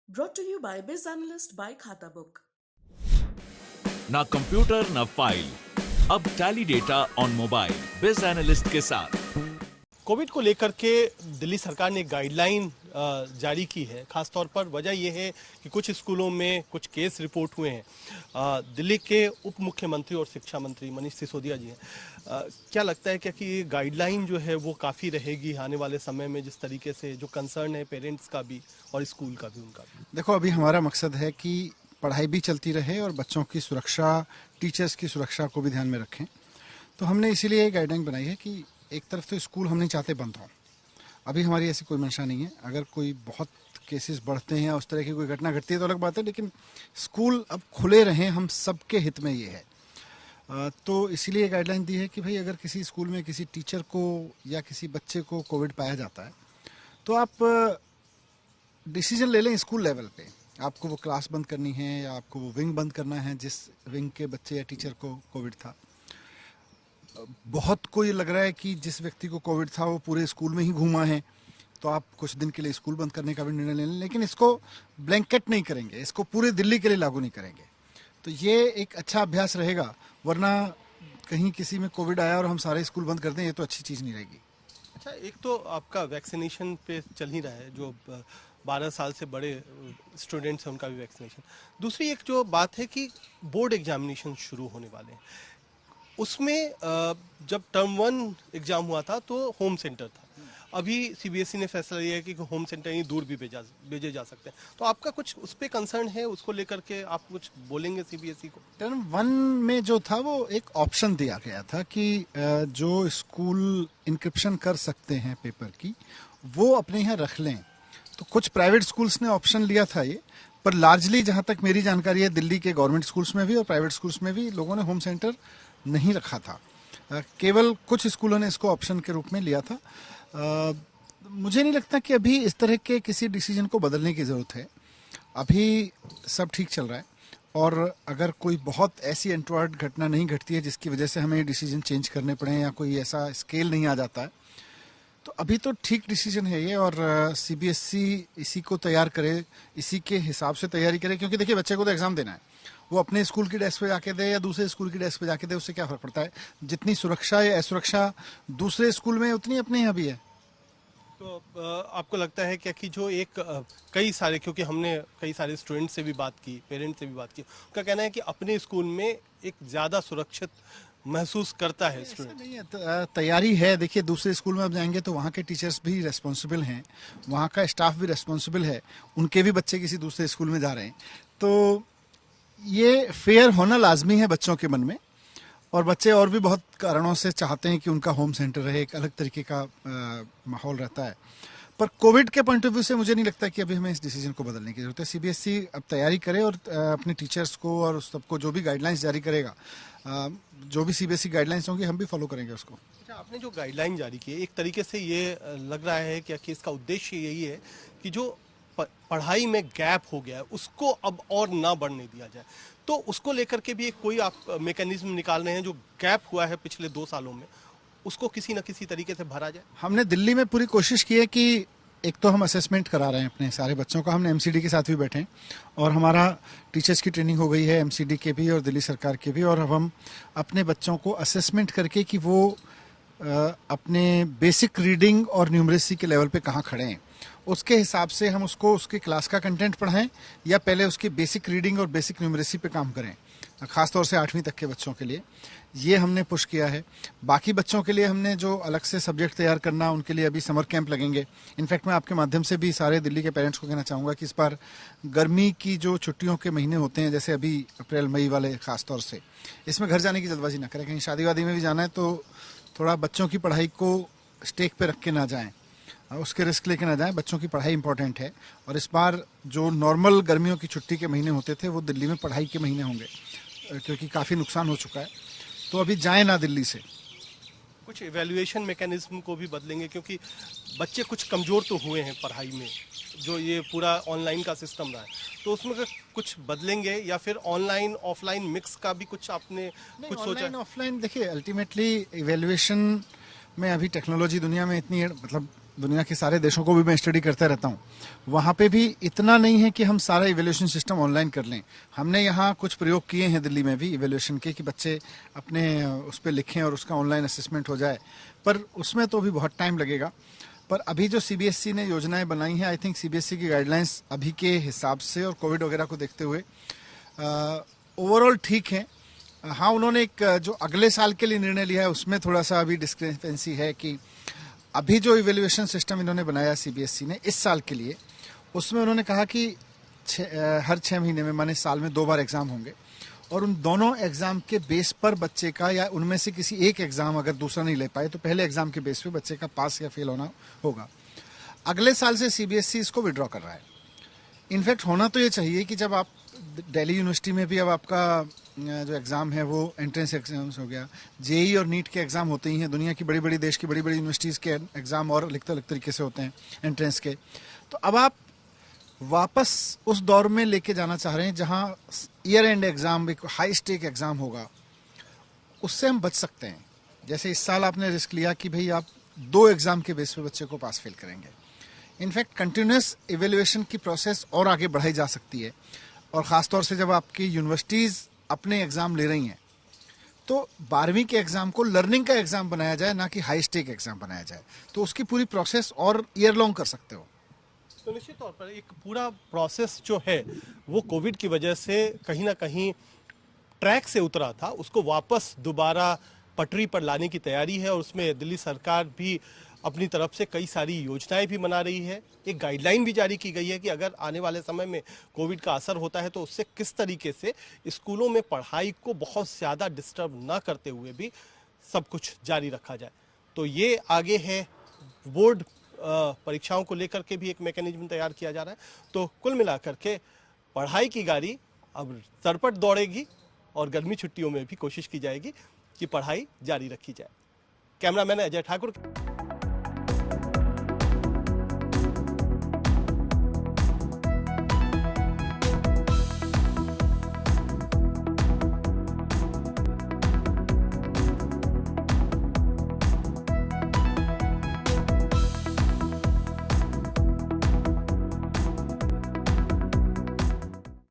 Brought to you by Biz Analyst by Khata Book. ना computer ना file, अब tally data on mobile बिज analyst के साथ। कोविड को लेकर के दिल्ली सरकार ने गाइडलाइन जारी की है। खासतौर पर वजह यह है कि कुछ स्कूलों में कुछ केस रिपोर्ट हुए हैं। दिल्ली के उप मुख्यमंत्री और शिक्षा मंत्री मनीष सिसोदिया जी हैं। क्या लगता है क्या कि ये गाइडलाइन जो है वो काफ़ी रहेगी आने वाले समय में, जिस तरीके से जो कंसर्न है पेरेंट्स का भी और स्कूल का भी, उनका भी? देखो, अभी हमारा मकसद है कि पढ़ाई भी चलती रहे और बच्चों की सुरक्षा, टीचर्स की सुरक्षा को भी ध्यान में रखें। तो हमने इसीलिए एक गाइडलाइन बनाई है कि एक तरफ तो स्कूल हम नहीं चाहते बंद हों। अभी हमारी ऐसी कोई मंशा नहीं है। अगर कोई बहुत केसेस बढ़ते हैं, उस तरह की कोई घटना घटती है तो अलग बात है, लेकिन स्कूल अब खुले रहें, हम सबके हित में ये है। तो इसीलिए गाइडलाइन दी है कि भाई अगर किसी स्कूल में किसी टीचर को या किसी बच्चे को कोविड पाया जाता है तो आप डिसीजन ले लें स्कूल लेवल पे। आपको वो क्लास बंद करनी है या आपको वो विंग बंद करना है जिस विंग के बच्चे या टीचर को कोविड था। बहुत को ये लग रहा है कि जिस व्यक्ति को कोविड था वो पूरे स्कूल में ही घूमा है, तो आप कुछ दिन के लिए स्कूल बंद करने का भी निर्णय ले लें, लेकिन इसको ब्लैंकेट नहीं करेंगे, इसको पूरे दिल्ली के लिए लागू नहीं करेंगे। तो ये एक अच्छा अभ्यास रहेगा, वरना कहीं किसी में कोविड आया और हम सारे स्कूल बंद कर दें, ये तो अच्छी चीज़ नहीं रहेगी। अच्छा, एक तो आपका वैक्सीनेशन पे चल ही रहा है, जो 12 साल से बड़े स्टूडेंट्स हैं उनका भी वैक्सीनेशन। दूसरी एक जो बात है कि बोर्ड एग्जामिनेशन शुरू होने वाले हैं, उसमें जब टर्म 1 एग्जाम हुआ था तो होम सेंटर था। अभी सीबीएसई ने फैसला लिया है कि होम सेंटर ही दूर भी भेजे जा सकते हैं। तो आपका कुछ उस पर कंसर्न है? उसको लेकर के आप कुछ बोलेंगे सीबीएसई को? टर्म 1 में जो था वो एक ऑप्शन दिया गया था कि जो स्कूल इंक्रिप्शन कर सकते हैं पेपर की, वो अपने यहाँ रख लें। तो कुछ प्राइवेट स्कूल्स ने ऑप्शन लिया था ये, पर लार्जली जहाँ तक मेरी जानकारी है दिल्ली के गवर्नमेंट स्कूल्स में भी और प्राइवेट स्कूल्स में भी लोगों ने होम सेंटर नहीं रखा था। केवल कुछ स्कूलों ने इसको ऑप्शन के रूप में लिया था। मुझे नहीं लगता कि अभी इस तरह के किसी डिसीजन को बदलने की ज़रूरत है। अभी सब ठीक चल रहा है और अगर कोई बहुत ऐसी अनटोवर्ड घटना नहीं घटती है जिसकी वजह से हमें डिसीजन चेंज करने पड़े या कोई ऐसा स्केल नहीं आ जाता है, तो अभी तो ठीक डिसीजन है ये। और सीबीएसई इसी को तैयार करे, इसी के हिसाब से तैयारी करे, क्योंकि देखिए बच्चे को तो एग्ज़ाम देना है। वो अपने स्कूल की डेस्क पे जाके दे या दूसरे स्कूल की डेस्क पे जाके दे, उससे क्या फ़र्क पड़ता है। जितनी सुरक्षा या असुरक्षा दूसरे स्कूल में, उतनी अपने यहाँ भी है। तो आपको लगता है क्या कि जो एक कई सारे, क्योंकि हमने कई सारे स्टूडेंट से भी बात की, पेरेंट्स से भी बात की, उनका कहना है कि अपने स्कूल में एक ज़्यादा सुरक्षित महसूस करता है स्टूडेंट? नहीं है, तैयारी है। देखिए दूसरे स्कूल में अब जाएंगे तो वहाँ के टीचर्स भी रेस्पॉन्सिबल हैं, वहाँ का स्टाफ भी रेस्पॉन्सिबल है, उनके भी बच्चे किसी दूसरे स्कूल में जा रहे हैं। तो ये फेयर होना लाजमी है बच्चों के मन में, और बच्चे और भी बहुत कारणों से चाहते हैं कि उनका होम सेंटर रहे, एक अलग तरीके का माहौल रहता है। पर कोविड के पॉइंट ऑफ व्यू से मुझे नहीं लगता कि अभी हमें इस डिसीजन को बदलने की जरूरत है। सीबीएसई अब तैयारी करे और अपने टीचर्स को और सबको जो भी गाइडलाइंस जारी करेगा, जो भी सीबीएसई गाइडलाइंस होंगी हम भी फॉलो करेंगे उसको। अच्छा, आपने जो गाइडलाइन जारी की है, एक तरीके से ये लग रहा है क्या कि इसका उद्देश्य यही है कि जो पढ़ाई में गैप हो गया है उसको अब और ना बढ़ने दिया जाए। तो उसको लेकर के भी एक कोई आप मैकेनिज्म निकाल रहे हैं, जो गैप हुआ है पिछले 2 सालों में, उसको किसी न किसी तरीके से भरा जाए? हमने दिल्ली में पूरी कोशिश की है कि एक तो हम असेसमेंट करा रहे हैं अपने सारे बच्चों का, हमने एमसीडी के साथ भी बैठे हैं और हमारा टीचर्स की ट्रेनिंग हो गई है एमसीडी के भी और दिल्ली सरकार के भी। और अब हम अपने बच्चों को असेसमेंट करके कि वो अपने बेसिक रीडिंग और न्यूमरेसी के लेवल पे कहाँ खड़े हैं, उसके हिसाब से हम उसको उसकी क्लास का कंटेंट पढ़ाएं या पहले उसकी बेसिक रीडिंग और बेसिक न्यूमरेसी पे काम करें, ख़ासतौर से 8वीं तक के बच्चों के लिए। ये हमने पुश किया है। बाकी बच्चों के लिए हमने जो अलग से सब्जेक्ट तैयार करना, उनके लिए अभी समर कैंप लगेंगे। इनफैक्ट मैं आपके माध्यम से भी सारे दिल्ली के पेरेंट्स को कहना चाहूँगा कि इस बार गर्मी की जो छुट्टियों के महीने होते हैं, जैसे अभी अप्रैल मई वाले ख़ासतौर से, इसमें घर जाने की जल्दबाजी ना करें। कहीं शादी वादी में भी जाना है तो थोड़ा बच्चों की पढ़ाई को स्टेक पे रख के ना जाएँ, उसके रिस्क लेके ना जाएं। बच्चों की पढ़ाई इंपॉर्टेंट है और इस बार जो नॉर्मल गर्मियों की छुट्टी के महीने होते थे वो दिल्ली में पढ़ाई के महीने होंगे, क्योंकि काफ़ी नुकसान हो चुका है। तो अभी जाएं ना दिल्ली से। कुछ इवैल्यूएशन मैकेनिज्म को भी बदलेंगे, क्योंकि बच्चे कुछ कमज़ोर तो हुए हैं पढ़ाई में, जो ये पूरा ऑनलाइन का सिस्टम रहा है, तो उसमें कुछ बदलेंगे या फिर ऑनलाइन ऑफलाइन मिक्स का भी कुछ आपने कुछ सोचा? ऑफलाइन देखिए, अल्टीमेटली इवैल्यूएशन में अभी टेक्नोलॉजी दुनिया में इतनी मतलब दुनिया के सारे देशों को भी मैं स्टडी करते रहता हूँ, वहाँ पे भी इतना नहीं है कि हम सारा इवेल्यूशन सिस्टम ऑनलाइन कर लें। हमने यहाँ कुछ प्रयोग किए हैं दिल्ली में भी इवेल्यूशन के, कि बच्चे अपने उस पर लिखें और उसका ऑनलाइन असेसमेंट हो जाए, पर उसमें तो भी बहुत टाइम लगेगा। पर अभी जो सीबीएसई ने योजनाएं बनाई हैं, आई थिंक सीबीएसई की गाइडलाइंस अभी के हिसाब से और कोविड वगैरह को देखते हुए ओवरऑल ठीक है। हाँ, उन्होंने एक जो अगले साल के लिए निर्णय लिया है उसमें थोड़ा सा अभी डिस्क्रिपेंसी है कि अभी जो इवेल्युएशन सिस्टम इन्होंने बनाया सीबीएसई ने इस साल के लिए, उसमें उन्होंने कहा कि हर 6 महीने में, माने साल में 2 बार एग्जाम होंगे और उन दोनों एग्जाम के बेस पर बच्चे का, या उनमें से किसी एक एग्जाम अगर दूसरा नहीं ले पाए तो पहले एग्जाम के बेस पे बच्चे का पास या फेल होना होगा। अगले साल से सीबीएसई इसको विड्रॉ कर रहा है। इनफैक्ट होना तो ये चाहिए कि जब आप दिल्ली यूनिवर्सिटी में भी अब आपका जो एग्ज़ाम है वो एंट्रेंस एग्जाम्स हो गया, जेई और नीट के एग्ज़ाम होते ही हैं, दुनिया की बड़ी बड़ी देश की बड़ी बड़ी यूनिवर्सिटीज़ के एग्ज़ाम और अलग अलग तरीके से होते हैं एंट्रेंस के। तो अब आप वापस उस दौर में लेके जाना चाह रहे हैं जहां ईयर एंड एग्ज़ाम, एक हाई स्टेक एग्ज़ाम होगा, उससे हम बच सकते हैं। जैसे इस साल आपने रिस्क लिया कि भाई आप 2 एग्ज़ाम के बेस पे बच्चे को पास फेल करेंगे। इनफैक्ट कंटिन्यूस इवेल्युएशन की प्रोसेस और आगे बढ़ाई जा सकती है, और ख़ासतौर से जब आपकी यूनिवर्सिटीज़ अपने एग्ज़ाम ले रही हैं तो 12वीं के एग्ज़ाम को लर्निंग का एग्ज़ाम बनाया जाए, ना कि हाई स्टेक एग्ज़ाम बनाया जाए, तो उसकी पूरी प्रोसेस और ईयर लॉन्ग कर सकते हो। तो निश्चित तौर पर एक पूरा प्रोसेस जो है वो कोविड की वजह से कहीं ना कहीं ट्रैक से उतरा था, उसको वापस दोबारा पटरी पर लाने की तैयारी है और उसमें दिल्ली सरकार भी अपनी तरफ से कई सारी योजनाएं भी बना रही है। एक गाइडलाइन भी जारी की गई है कि अगर आने वाले समय में कोविड का असर होता है तो उससे किस तरीके से स्कूलों में पढ़ाई को बहुत ज़्यादा डिस्टर्ब ना करते हुए भी सब कुछ जारी रखा जाए। तो ये आगे है, बोर्ड परीक्षाओं को लेकर के भी एक मैकेनिज्म तैयार किया जा रहा है। तो कुल मिलाकर के पढ़ाई की गाड़ी अब सरपट दौड़ेगी और गर्मी छुट्टियों में भी कोशिश की जाएगी कि पढ़ाई जारी रखी जाए। कैमरामैन अजय ठाकुर।